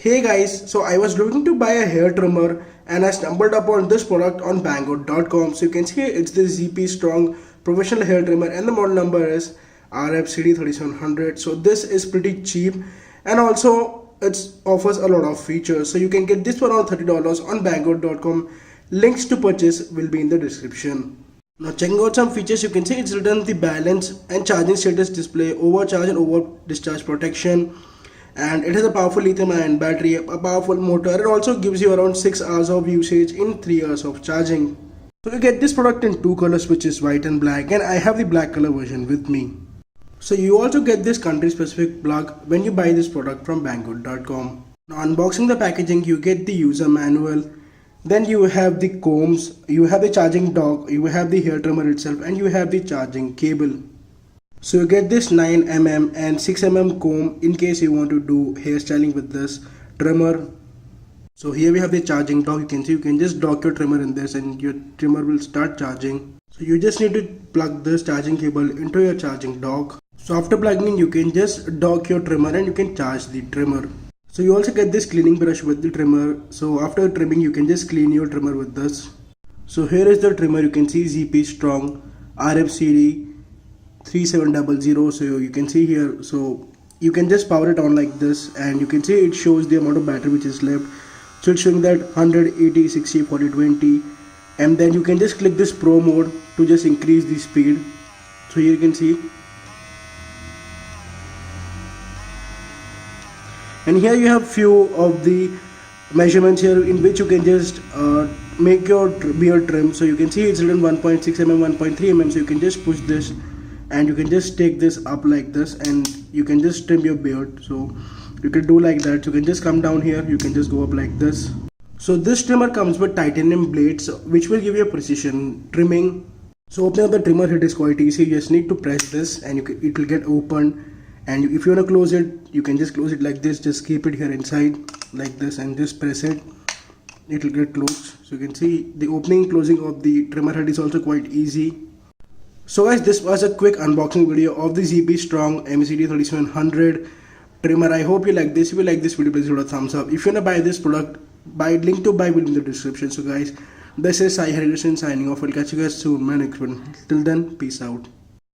Hey guys, so I was looking to buy a hair trimmer and I stumbled upon this product on banggood.com. So you can see it's the ZPSTRONG professional hair trimmer and the model number is RFCD-3700. So this is pretty cheap and also it offers a lot of features. So you can get this for around $30 on banggood.com. Links to purchase will be in the description. Now checking out some features, you can see it's written the balance and charging status display, overcharge and over discharge protection. And it has a powerful lithium-ion battery, a powerful motor. It also gives you around 6 hours of usage in 3 hours of charging. So you get this product in two colors, which is white and black, and I have the black color version with me. So you also get this country specific plug when you buy this product from banggood.com. Now unboxing the packaging, you get the user manual, then you have the combs, you have the charging dock, you have the hair trimmer itself, and you have the charging cable. So you get this 9mm and 6mm comb in case you want to do hairstyling with this trimmer. So here we have the charging dock. You can see you can just dock your trimmer in this and your trimmer will start charging. So you just need to plug this charging cable into your charging dock. So after plugging in, you can just dock your trimmer and you can charge the trimmer. So you also get this cleaning brush with the trimmer. So after trimming, you can just clean your trimmer with this. So here is the trimmer. You can see ZPSTRONG RFCD-3700. So you can see here, so you can just power it on like this and you can see it shows the amount of battery which is left. So it's showing that 180, 60, 40, 20, and then you can just click this pro mode to just increase the speed. So here you can see, and here you have few of the measurements here in which you can just make your beard trim. So you can see it's written 1.6 mm, 1.3 mm. So you can just push this and you can just take this up like this and you can just trim your beard. So you can do like that. You can just come down here, you can just go up like this. So this trimmer comes with titanium blades which will give you a precision trimming. So opening up the trimmer head is quite easy. You just need to press this and it will get opened, and if you want to close it, you can just close it like this. Just keep it here inside like this and just press it, it will get closed. So you can see the opening and closing of the trimmer head is also quite easy. So guys, this was a quick unboxing video of the ZPSTRONG ZPSTRONG trimmer. I hope you like this. If you like this video, please give it a thumbs up. If you want to buy this product, link to buy will be in the description. So guys, this is Sai Hari Krishnan signing off. I'll catch you guys soon in my next one. Till then, peace out.